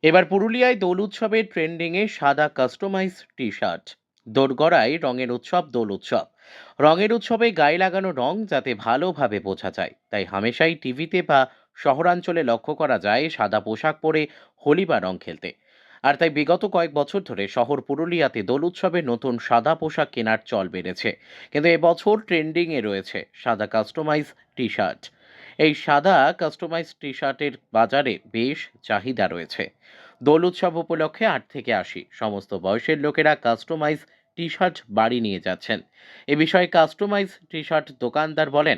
এবার পুরুলিয়ায় দোল উৎসবের ট্রেন্ডিংয়ে সাদা কাস্টমাইজ টি শার্ট। দোরগড়ায় রঙের উৎসব দোল উৎসব। রঙের উৎসবে গায়ে লাগানো রং যাতে ভালোভাবে বোঝা যায়, তাই হামেশাই টিভিতে বা শহরাঞ্চলে লক্ষ্য করা যায় সাদা পোশাক পরে হোলি বা রং খেলতে। আর তাই বিগত কয়েক বছর ধরে শহর পুরুলিয়াতে দোল উৎসবে নতুন সাদা পোশাক কেনার চল বেড়েছে। কিন্তু এবছর ট্রেন্ডিংয়ে রয়েছে সাদা কাস্টমাইজ টি শার্ট। এই সাদা কাস্টমাইজ টি শার্টের বাজারে বেশ চাহিদা রয়েছে। দোল উৎসব উপলক্ষে ৮ থেকে ৮০ সমস্ত বয়সের লোকেরা কাস্টমাইজ টি শার্ট বাড়ি নিয়ে যাচ্ছেন। এ বিষয়ে কাস্টমাইজ টি শার্ট দোকানদার বলেন,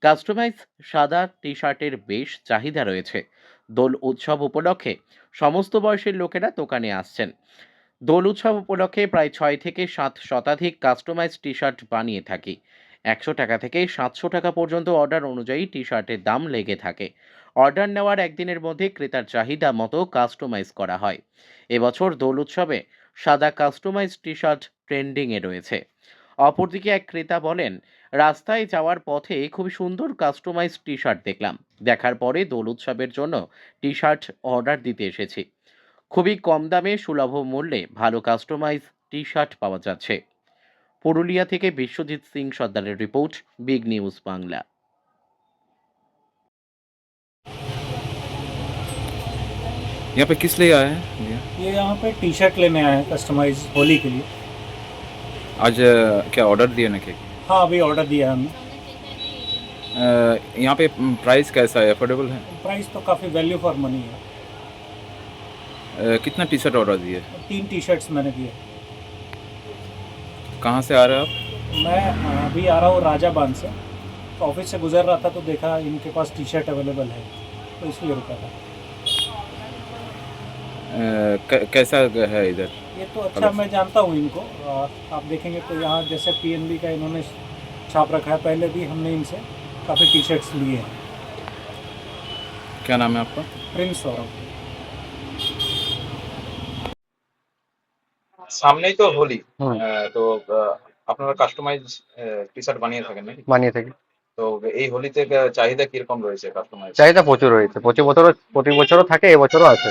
কাস্টমাইজ সাদা টি শার্টের বেশ চাহিদা রয়েছে। দোল উৎসব উপলক্ষে সমস্ত বয়সের লোকেরা দোকানে আসছেন। দোল উৎসব উপলক্ষে প্রায় ৬ থেকে ৭ শতাধিক কাস্টমাইজ টি শার্ট বানিয়ে থাকি। ১০০ টাকা থেকে ৭০০ টাকা পর্যন্ত অর্ডার অনুযায়ী টি শার্টের দাম লেগে থাকে। অর্ডার নেওয়ার একদিনের মধ্যে ক্রেতার চাহিদা মতো কাস্টমাইজ করা হয়। এবছর দোল উৎসবে সাদা কাস্টমাইজ টি শার্ট ট্রেন্ডিংয়ে রয়েছে। অপরদিকে এক ক্রেতা বলেন, রাস্তায় যাওয়ার পথে খুবই সুন্দর কাস্টমাইজ টি শার্ট দেখলাম। দেখার পরে দোল উৎসবের জন্য টি শার্ট অর্ডার দিতে এসেছি। খুবই কম দামে সুলভ মূল্যে ভালো কাস্টমাইজ টি শার্ট পাওয়া যাচ্ছে। পুরুলিয়া থেকে বিশ্বজিৎ সিং সর্দারের রিপোর্ট, বিগ নিউজ বাংলা। यहाँ पे किस लिए आए हैं भैया? ये यहाँ पे टी शर्ट लेने आए हैं कस्टमाइज होली के लिए। आज क्या ऑर्डर दिया ना केक? हाँ, अभी ऑर्डर दिया है हमने। यहाँ पे प्राइस कैसा है, अफोर्डेबल है? प्राइस तो काफ़ी वैल्यू फॉर मनी है। कितना टी शर्ट ऑर्डर दिए? 3 टी शर्ट्स मैंने दिए। कहाँ से आ रहे हैं आप? मैं अभी आ रहा हूँ राजा बांध से। तो ऑफिस से गुजर रहा था तो देखा इनके पास टी शर्ट अवेलेबल है, तो इसलिए रुका था। कैसा है इधर? ये तो अच्छा, मैं जानता हूँ इनको। आप देखेंगे तो यहाँ जैसे PNB का इन्होंने छाप रखा है, पहले भी हमने इनसे काफ़ी टी शर्ट्स लिए हैं। क्या नाम है आपका? प्रिंस सौरभ। সামনেই তো হোলি। তো আপনারা কাস্টমাইজ টি শার্ট বানিয়ে থাকেন নাকি? বানিয়ে থাকি। তো এই হোলিতে চাহিদা কিরকম রয়েছে কাস্টমাইজ? চাহিদা প্রচুর রয়েছে, প্রতি বছরও থাকে, এবছরও আছে।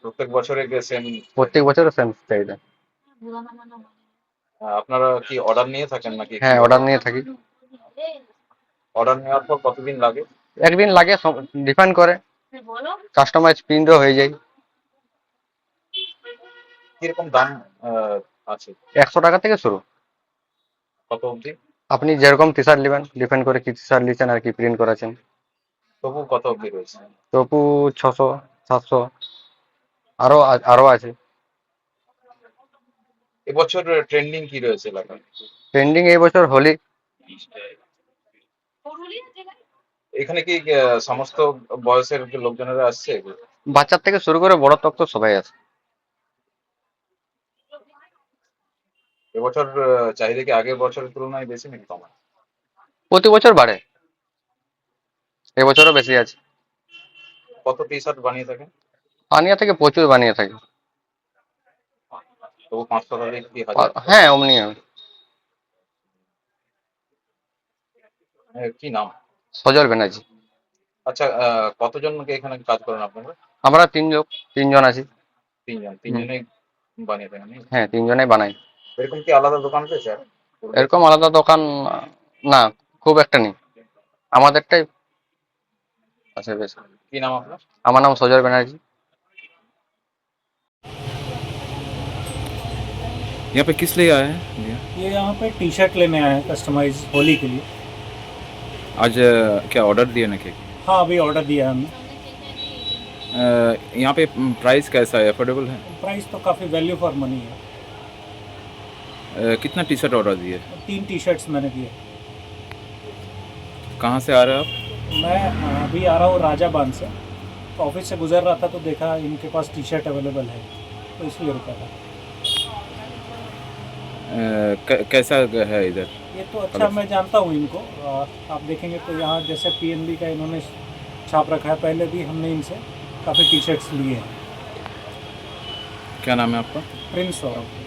প্রত্যেক বছরে সেম? প্রত্যেক বছরও সেম চাহিদা। আপনারা কি অর্ডার নিয়ে থাকেন নাকি? হ্যাঁ, অর্ডার নিয়ে থাকি। অর্ডার নেওয়ার পর কতদিন লাগে? একদিন লাগে, ডিপেন্ড করে, কাস্টমাইজ প্রিন্টও হয়ে যায়। কিরকম দাম আছে? ১০০ টাকা থেকে শুরু। কত অবধি? আপনি যেরকম টি শার্ট নেবেন, ডিপেন্ড করে কি টি শার্ট নিচ্ছেন আর কি প্রিন্ট করাছেন। তবু কত অবধি রয়েছে? তবু ৬০০, ৭০০, আরো আছে। এবছর ট্রেন্ডিং কি রয়েছে এলাকায়? ট্রেন্ডিং এই বছর হোলি। এখানে কি সমস্ত বয়সের লোকজনেরা আসছে? বাচ্চার থেকে শুরু করে বড় তক তো সবাই আছে। এবছর চাহিদা কি আগের বছরের তুলনায় বেশি নাকি কম? প্রতি বছর বাড়ে, এবছরও বেশি আছে। কত টি শার্ট বানিয়ে থাকেন? বানিয়ে থেকে প্রচুর বানিয়ে থাকি। তবু ৫০০ থেকে কি হাজার? হ্যাঁ, অমনি হয়। কি নাম? সজল ব্যানার্জি। আচ্ছা, কতজনকে এখানে কাজ করেন আপনারা? আমরা তিনজন আছি। তিনজনেই বানিয়ে থাকেন নাকি? হ্যাঁ, তিনজনেই বানাই। এরকম কি আলাদা দোকান রয়েছে? এরকম আলাদা দোকান না, খুব একটা নেই, আমাদেরটাই আছে বেশ। কি নাম আপনার? আমার নাম সজল ব্যানার্জি। यहाँ पे किस लिए आए हैं भैया? ये यहाँ पे टी शर्ट लेने आए हैं कस्टमाइज होली के लिए। आज क्या ऑर्डर दिया ना केक? हाँ, अभी ऑर्डर दिया है हमने। यहाँ पे प्राइस कैसा है, अफोर्डेबल है? प्राइस तो काफ़ी वैल्यू फॉर मनी है। कितना टी शर्ट ऑर्डर दिए? 3 टी शर्ट्स मैंने दिए। कहाँ से आ रहे हैं आप? मैं अभी आ रहा हूँ राजा बांध से। तो ऑफिस से गुजर रहा था तो देखा इनके पास टी शर्ट अवेलेबल है, तो इसलिए रुका था। कैसा है इधर? ये तो अच्छा, मैं जानता हूँ इनको। आप देखेंगे तो यहाँ जैसे PNB का इन्होंने छाप रखा है, पहले भी हमने इनसे काफ़ी टी शर्ट्स लिए हैं। क्या नाम है आपका? प्रिंस सौरभ।